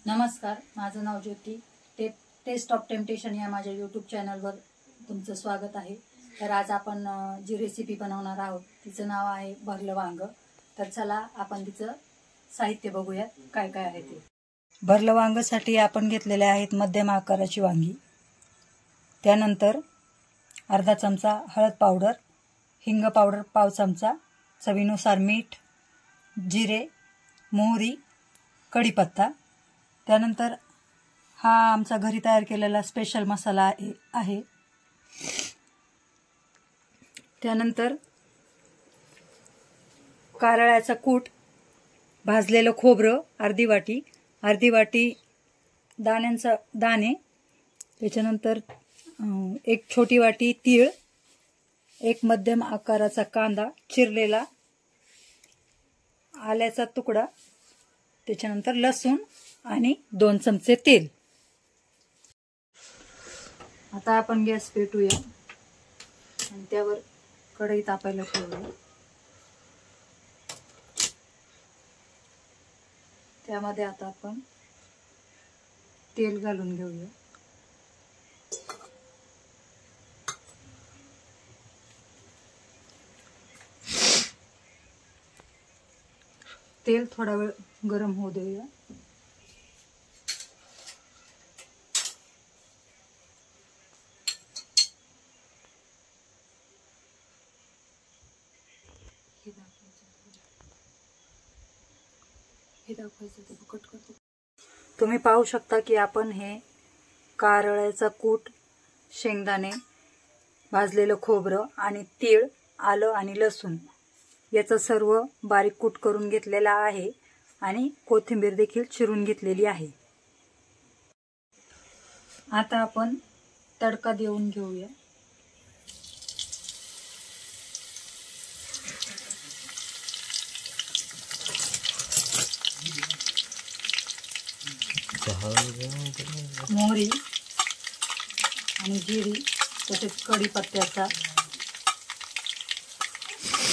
नमस्कार, माझं नाव ज्योती. Taste of temptation या माझ्या यूट्यूब चॅनलवर तुमचं स्वागत आहे. तर आज आपण जी रेसिपी बनवणार आहोत तिचं नाव आहे भरलं वांग. तर चला आपण तिचं साहित्य बघूयात काय काय आहे ते. भरलं वांगसाठी आपण घेतलेले आहेत मध्यम आकाराची वांगी. त्यानंतर अर्धा चमचा हळद पावडर, हिंग पावडर पाव चमचा, चवीनुसार मीठ, जिरे, मोहरी, कढीपत्ता. त्यानंतर हा आमचा घरी तयार केलेला स्पेशल मसाला आहे. त्यानंतर कारळ्याचा कूट, भाजलेलं खोबरं अर्धी वाटी दाणे. त्याच्यानंतर एक छोटी वाटी तीळ, एक मध्यम आकाराचा कांदा चिरलेला, आल्याचा तुकडा, त्याच्यानंतर लसूण आणि 2 चमचे तेल. आता आपण गॅस पेटूया आणि त्यावर कढई तापायला ठेवूया. त्यामध्ये आता आपण तेल घालून घेऊया. तेल थोडा वेळ गरम होऊ देऊया. तुम्ही पाहू शकता की आपण हे कारळ्याचा कूट, शेंगदाणे, भाजलेलं खोबरं आणि तीळ, आलं आणि लसूण याचा सर्व बारीक कूट करून घेतलेला आहे आणि कोथिंबीर देखील चिरून घेतलेली आहे. आता आपण तडका देऊन घेऊया. मोहरी आणि जिरी तसेच कढीपत्त्याचा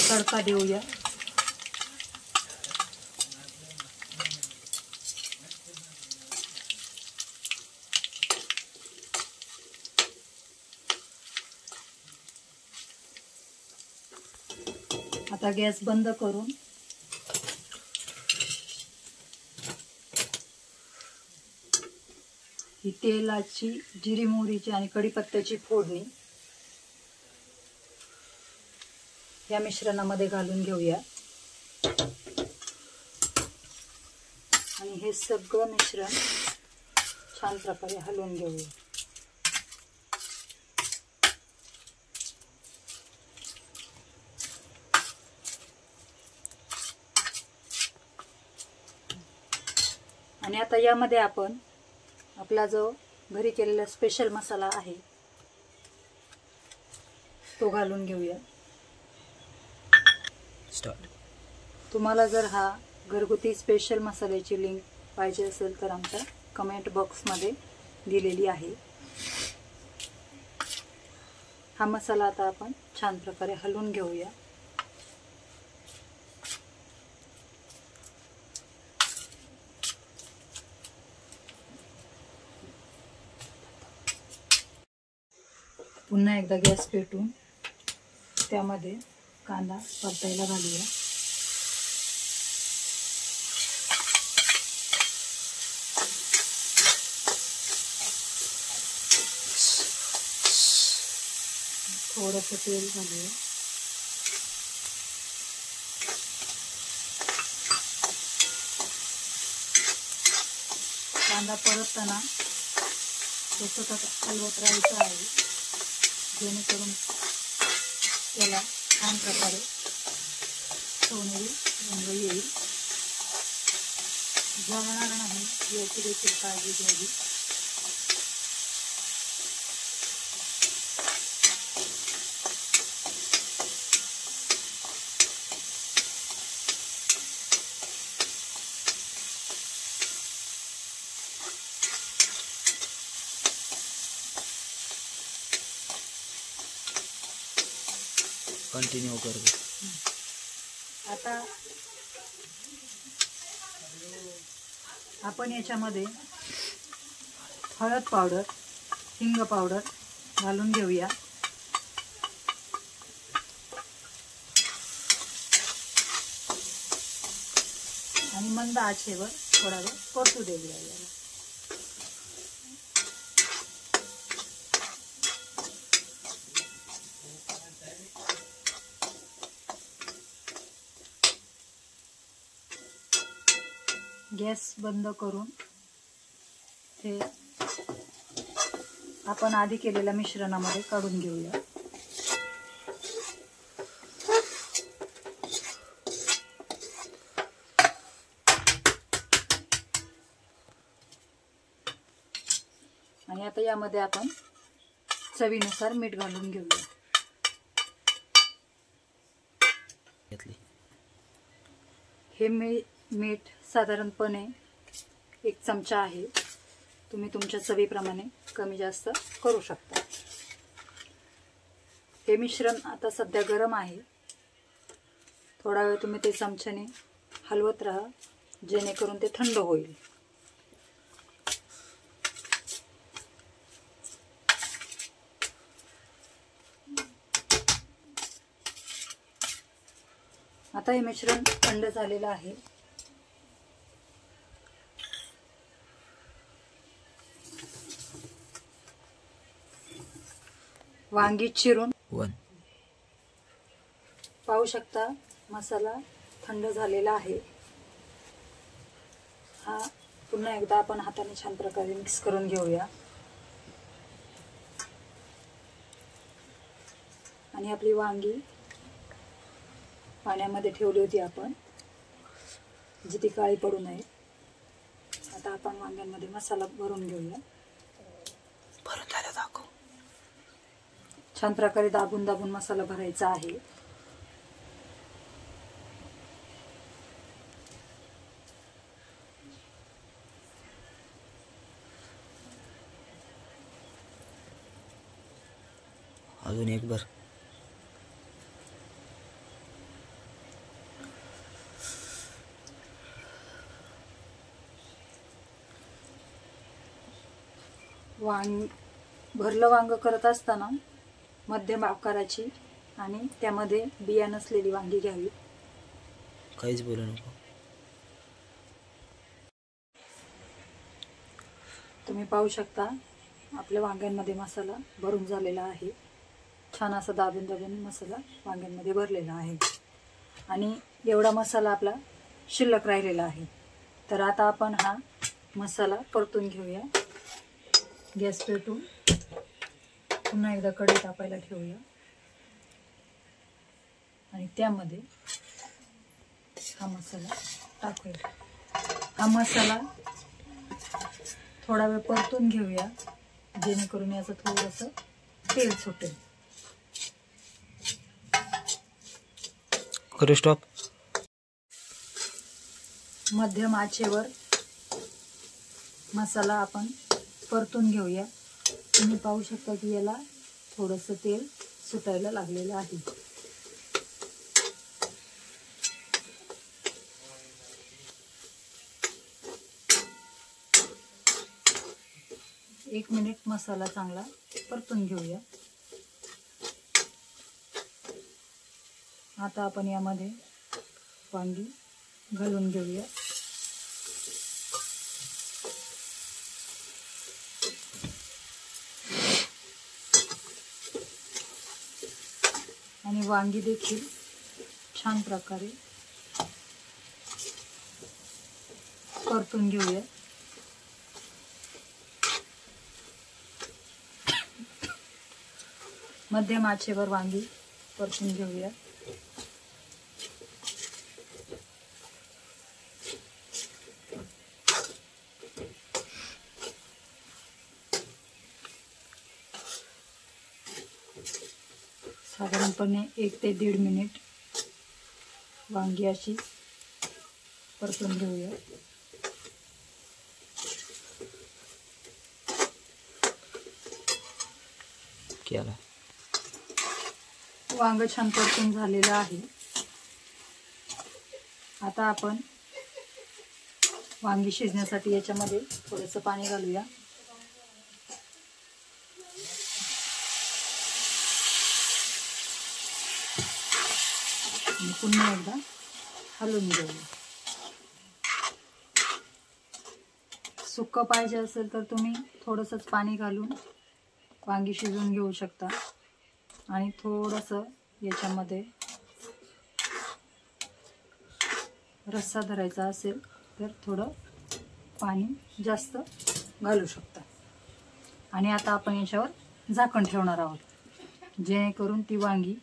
तडका देऊया. आता गॅस बंद करून ही तेलाची, जिरी मोहरीची आणि कढीपत्त्याची फोडणी या मिश्रणामध्ये घालून घेऊया आणि हे सगळं मिश्रण छान प्रकारे हलवून घेऊया. आणि आता यामध्ये आपण आपला जो घरी केलेला स्पेशल मसाला आहे तो घालून घेऊया. तुम्हाला जर हा घरगुती स्पेशल मसाल्याची लिंक पाहिजे असेल तर आमच्या कमेंट बॉक्समध्ये दिलेली आहे. हा मसाला आता आपण छान प्रकारे हलवून घेऊया. पुन्हा एकदा गॅस पेटून त्यामध्ये कांदा परतायला घालूया. थोडंसं तेल घालूया. कांदा परतताना सतत हलवत राहायचं आहे जेणेकरून त्याला छान प्रकारे सोनेरी रंग येईल. जळणार नाही याची देखील काळजी घ्यावी. कंटिन्यू कर. आता आपण याच्यामध्ये हळद पावडर, हिंग पावडर घालून घेऊया. आणि मंद आचेवर थोडा वेळ परतू देऊया याला. गॅस बंद करून ते आपण आधी केलेल्या मिश्रणामध्ये काढून घेऊया. आणि आता यामध्ये आपण चवीनुसार मीठ घालून घेऊया. हे मीठ साधारणपणे 1 चमचा आहे. तुम्ही तुमच्या चवीप्रमाणे कमी जास्त करू शकता. हे मिश्रण आता सध्या गरम आहे. थोडा वेळ तुम्ही ते चमच्याने हलवत राहा, जेणेकरून ते थंड होईल. आता हे मिश्रण थंड झालेलं आहे. वांगी चिरून पाहू शकता, मसाला थंड झालेला आहे. हा पुन्हा एकदा आपण हाताने छान प्रकारे मिक्स करून घेऊया. आणि आपली वांगी पाण्यामध्ये ठेवली होती आपण, जी ती काळी पडू नये. आता आपण वांग्यांमध्ये मसाला भरून घेऊया. छान प्रकारे दाबून दाबून मसाला भरायचा आहे. अजून एक बार. भरलं वांग करत असताना मध्यम आकाराची आणि त्यामध्ये बिया नसलेली वांगी घ्यावी. काहीच बोलू नको. तुम्ही पाहू शकता आपल्या वांग्यांमध्ये मसाला भरून झालेला आहे. छान असा दाबून दाबून मसाला वांग्यांमध्ये भरलेला आहे. आणि एवढा मसाला आपला शिल्लक राहिलेला आहे. तर आता आपण हा मसाला परतून घेऊया. गॅस पेटवून पुन्हा एकदा कढई तापायला ठेवूया. आणि त्यामध्ये हा मसाला टाकूया. हा मसाला थोडा वेळ परतून घेऊया, जेणेकरून याचं थोडंसं तेल सुटेल. करू स्टॉप. मध्यम आचेवर मसाला आपण परतून घेऊया. तुम्ही पाहू शकता की याला थोडंसं तेल सुटायला लागलेलं आहे. एक मिनिट मसाला चांगला परतून घेऊया. आता आपण यामध्ये वांगी घालून घेऊया. आणि वांगी देखील छान प्रकारे परतून घेऊया. मध्यम आचेवर वांगी परतून घेऊया. साधारणपणे 1 ते 1.5 मिनिट वांगी अशी परतून घेऊया. वांग छान परतून झालेलं आहे. आता आपण वांगी शिजण्यासाठी याच्यामध्ये थोडंसं पाणी घालूया. आणि पुन्हा एकदा हलवून घेऊया. सुक्कं पाहिजे असेल तर तुम्ही थोडंसंच पाणी घालून वांगी शिजवून घेऊ शकता. आणि थोडंसं याच्यामध्ये रस्सा धरायचा असेल तर थोडं पाणी जास्त घालू शकता. आणि आता आपण याच्यावर झाकण ठेवणार आहोत, जेणेकरून ती वांगी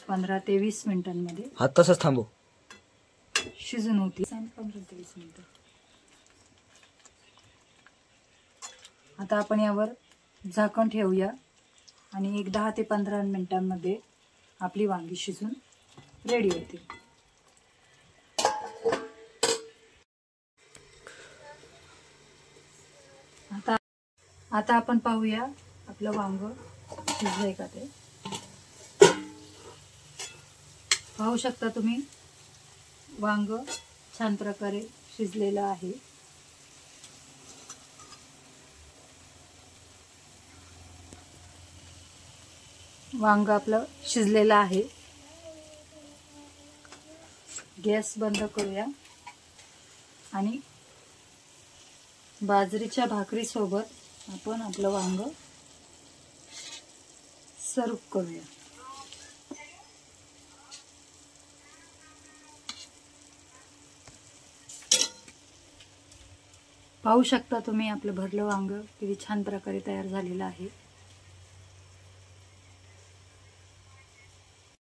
15 ते 20 मिनिटांमध्ये हात तसंच थांबव. शिजून होती. 15 ते 20 मिनिटं. आता आपण यावर झाकण ठेवूया आणि एक 10 ते 15 मिनिटांमध्ये आपली वांगी शिजून रेडी होतील. आता आपण पाहूया आपलं वांग शिजलंय का ते. पाहू शकता तुम्ही, वांग छान प्रकारे शिजलेलं आहे. वांग आपलं शिजलेलं आहे. गॅस बंद करूया आणि बाजरीच्या भाकरीसोबत आपण आपलं वांग सर्व करूया. पाहू शकता तुम्ही, आपलं भरलं वांग किती छान प्रकारे तयार झालेलं आहे.